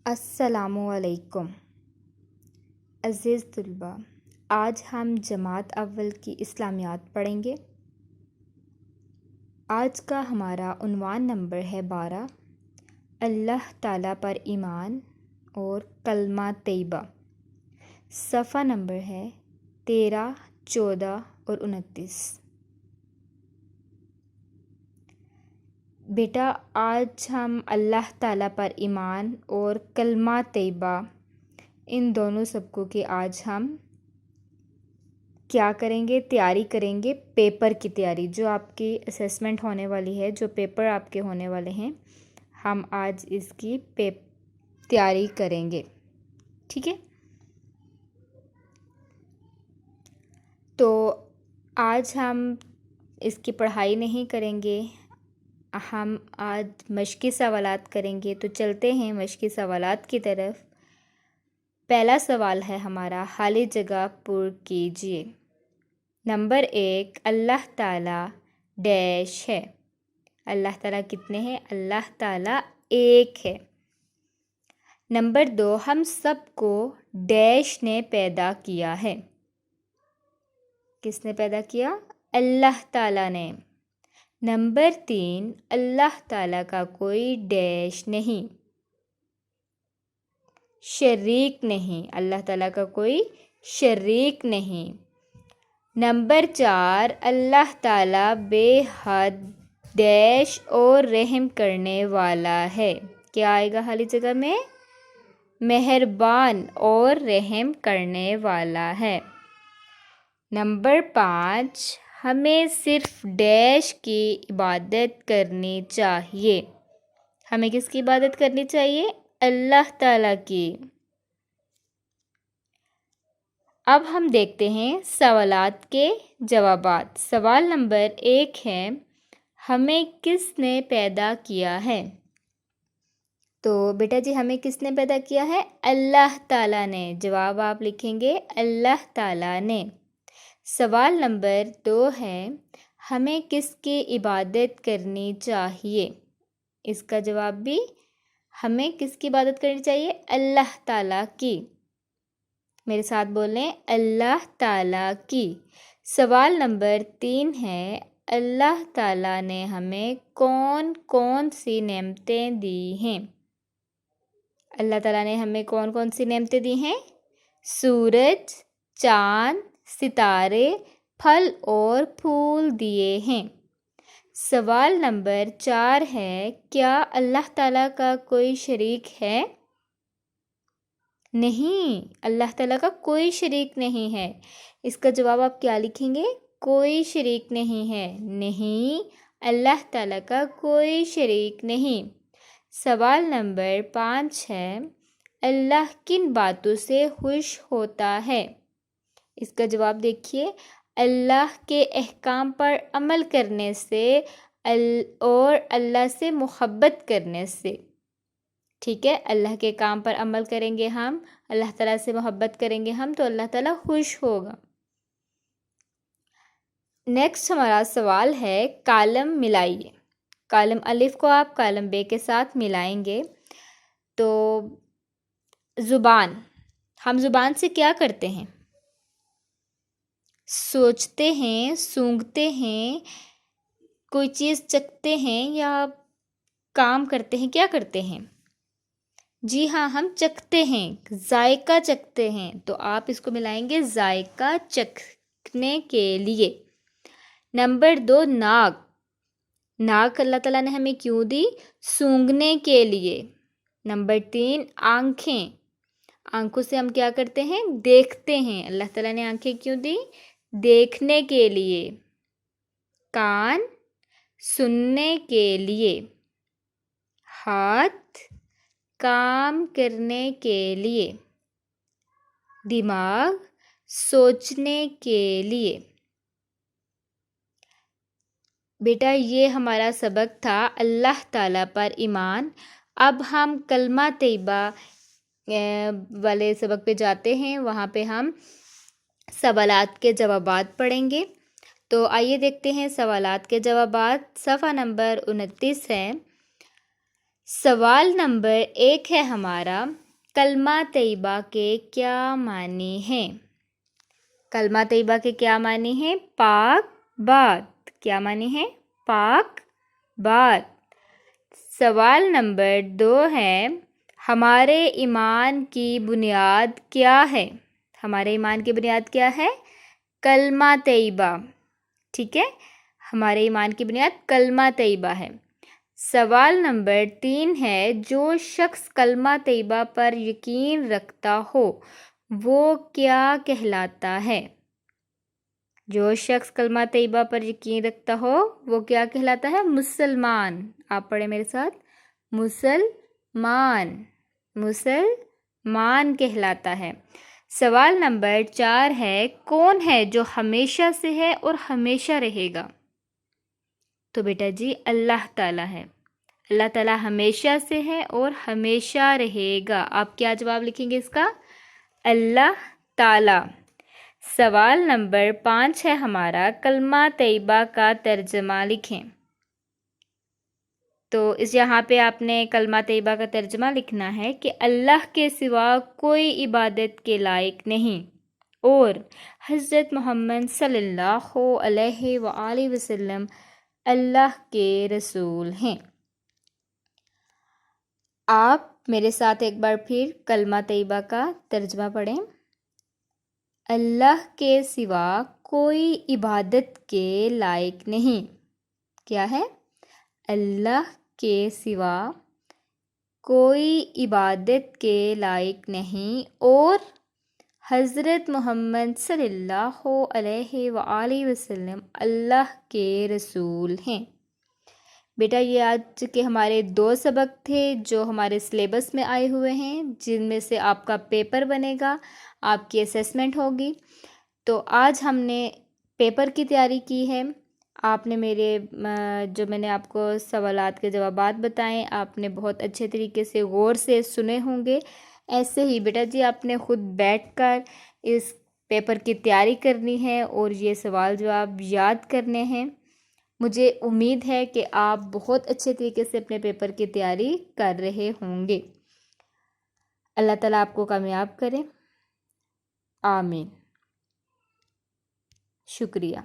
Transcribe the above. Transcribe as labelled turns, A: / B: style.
A: السلام علیکم عزیز طلباء، آج ہم جماعت اول کی اسلامیات پڑھیں گے۔ آج کا ہمارا عنوان نمبر ہے 12، اللہ تعالیٰ پر ایمان اور کلمہ طیبہ۔ صفحہ نمبر ہے 13، 14 اور 29۔ بیٹا، آج ہم اللہ تعالیٰ پر ایمان اور کلمہ طیبہ ان دونوں سبقوں کی آج ہم کیا کریں گے؟ تیاری کریں گے، پیپر کی تیاری، جو آپ کی اسیسمنٹ ہونے والی ہے، جو پیپر آپ کے ہونے والے ہیں، ہم آج اس کی تیاری کریں گے، ٹھیک ہے؟ تو آج ہم اس کی پڑھائی نہیں کریں گے، ہم آج مشقی سوالات کریں گے۔ تو چلتے ہیں مشقی سوالات کی طرف۔ پہلا سوال ہے ہمارا، خالی جگہ پر کیجیے۔ نمبر 1، اللہ تعالیٰ ڈیش ہے۔ اللہ تعالیٰ کتنے ہیں؟ اللہ تعالیٰ ایک ہے۔ نمبر 2، ہم سب کو ڈیش نے پیدا کیا ہے۔ کس نے پیدا کیا؟ اللہ تعالیٰ نے۔ نمبر 3، اللہ تعالیٰ کا کوئی ڈیش نہیں، شریک نہیں، اللہ تعالیٰ کا کوئی شریک نہیں۔ نمبر 4، اللہ تعالیٰ بے حد ڈیش اور رحم کرنے والا ہے۔ کیا آئے گا خالی جگہ میں؟ مہربان اور رحم کرنے والا ہے۔ نمبر 5، ہمیں صرف ڈیش کی عبادت کرنی چاہیے۔ ہمیں کس کی عبادت کرنی چاہیے؟ اللہ تعالیٰ کی۔ اب ہم دیکھتے ہیں سوالات کے جوابات۔ سوال نمبر 1 ہے، ہمیں کس نے پیدا کیا ہے؟ تو بیٹا جی، ہمیں کس نے پیدا کیا ہے؟ اللہ تعالیٰ نے۔ جواب آپ لکھیں گے اللہ تعالیٰ نے۔ سوال نمبر 2 ہے، ہمیں کس کی عبادت کرنی چاہیے؟ اس کا جواب بھی ہمیں کس کی عبادت کرنی چاہیے؟ اللہ تعالیٰ کی۔ میرے ساتھ بولیں، اللہ تعالیٰ کی۔ سوال نمبر 3 ہے، اللہ تعالیٰ نے ہمیں کون کون سی نعمتیں دی ہیں؟ اللہ تعالیٰ نے ہمیں کون کون سی نعمتیں دی ہیں؟ سورج، چاند، ستارے، پھل اور پھول دیے ہیں۔ سوال نمبر 4 ہے، کیا اللہ تعالیٰ کا کوئی شریک ہے؟ نہیں، اللہ تعالیٰ کا کوئی شریک نہیں ہے۔ اس کا جواب آپ کیا لکھیں گے؟ کوئی شریک نہیں ہے۔ نہیں، اللہ تعالیٰ کا کوئی شریک نہیں۔ سوال نمبر 5 ہے، اللہ کن باتوں سے خوش ہوتا ہے؟ اس کا جواب دیکھیے، اللہ کے احکام پر عمل کرنے سے اور اللہ سے محبت کرنے سے، ٹھیک ہے؟ اللہ کے کام پر عمل کریں گے ہم، اللہ تعالیٰ سے محبت کریں گے ہم، تو اللہ تعالیٰ خوش ہوگا۔ نیکسٹ ہمارا سوال ہے، کالم ملائیے۔ کالم الف کو آپ کالم بے کے ساتھ ملائیں گے۔ تو زبان، ہم زبان سے کیا کرتے ہیں؟ سوچتے ہیں، سونگھتے ہیں، کوئی چیز چکھتے ہیں یا کام کرتے ہیں، کیا کرتے ہیں؟ جی ہاں، ہم چکھتے ہیں، ذائقہ چکھتے ہیں۔ تو آپ اس کو ملائیں گے ذائقہ چکھنے کے لیے۔ نمبر 2، ناک۔ ناک اللہ تعالیٰ نے ہمیں کیوں دی؟ سونگھنے کے لیے۔ نمبر 3، آنکھیں۔ آنکھوں سے ہم کیا کرتے ہیں؟ دیکھتے ہیں۔ اللہ تعالیٰ نے آنکھیں کیوں دی؟ دیکھنے کے لیے۔ کان، سننے کے لیے۔ ہاتھ، کام کرنے کے لیے۔ دماغ، سوچنے کے لیے۔ بیٹا، یہ ہمارا سبق تھا اللہ تعالیٰ پر ایمان۔ اب ہم کلمہ طیبہ والے سبق پہ جاتے ہیں، وہاں پہ ہم سوالات کے جوابات پڑھیں گے۔ تو آئیے دیکھتے ہیں سوالات کے جوابات۔ صفحہ نمبر 29 ہے، سوال نمبر 1 ہے ہمارا، کلمہ طیبہ کے کیا معنی ہیں؟ کلمہ طیبہ کے کیا معنی ہیں؟ پاک بات۔ کیا معنی ہے؟ پاک بات۔ سوال نمبر 2 ہے، ہمارے ایمان کی بنیاد کیا ہے؟ ہمارے ایمان کی بنیاد کیا ہے؟ کلمہ طیبہ۔ ٹھیک ہے، ہمارے ایمان کی بنیاد کلمہ طیبہ ہے۔ سوال نمبر 3 ہے، جو شخص کلمہ طیبہ پر یقین رکھتا ہو وہ کیا کہلاتا ہے؟ جو شخص کلمہ طیبہ پر یقین رکھتا ہو وہ کیا کہلاتا ہے؟ مسلمان۔ آپ پڑھیں میرے ساتھ، مسلمان، مسلمان کہلاتا ہے۔ سوال نمبر 4 ہے، کون ہے جو ہمیشہ سے ہے اور ہمیشہ رہے گا؟ تو بیٹا جی اللہ تعالیٰ ہے۔ اللہ تعالیٰ ہمیشہ سے ہے اور ہمیشہ رہے گا۔ آپ کیا جواب لکھیں گے اس کا؟ اللہ تعالیٰ۔ سوال نمبر 5 ہے ہمارا، کلمہ طیبہ کا ترجمہ لکھیں۔ تو یہاں پہ آپ نے کلمہ طیبہ کا ترجمہ لکھنا ہے کہ اللہ کے سوا کوئی عبادت کے لائق نہیں اور حضرت محمد صلی اللہ علیہ وآلہ وسلم اللہ کے رسول ہیں۔ آپ میرے ساتھ ایک بار پھر کلمہ طیبہ کا ترجمہ پڑھیں۔ اللہ کے سوا کوئی عبادت کے لائق نہیں۔ کیا ہے؟ اللہ کے سوا کوئی عبادت کے لائق نہیں اور حضرت محمد صلی اللہ علیہ وآلہ وسلم اللہ کے رسول ہیں۔ بیٹا یہ آج کے ہمارے 2 سبق تھے جو ہمارے سلیبس میں آئے ہوئے ہیں، جن میں سے آپ کا پیپر بنے گا، آپ کی اسیسمنٹ ہوگی۔ تو آج ہم نے پیپر کی تیاری کی ہے۔ آپ نے میرے جو میں نے آپ کو سوالات کے جوابات بتائیں، آپ نے بہت اچھے طریقے سے غور سے سنے ہوں گے۔ ایسے ہی بیٹا جی آپ نے خود بیٹھ کر اس پیپر کی تیاری کرنی ہے اور یہ سوال جواب یاد کرنے ہیں۔ مجھے امید ہے کہ آپ بہت اچھے طریقے سے اپنے پیپر کی تیاری کر رہے ہوں گے۔ اللہ تعالیٰ آپ کو کامیاب کرے، آمین۔ شکریہ۔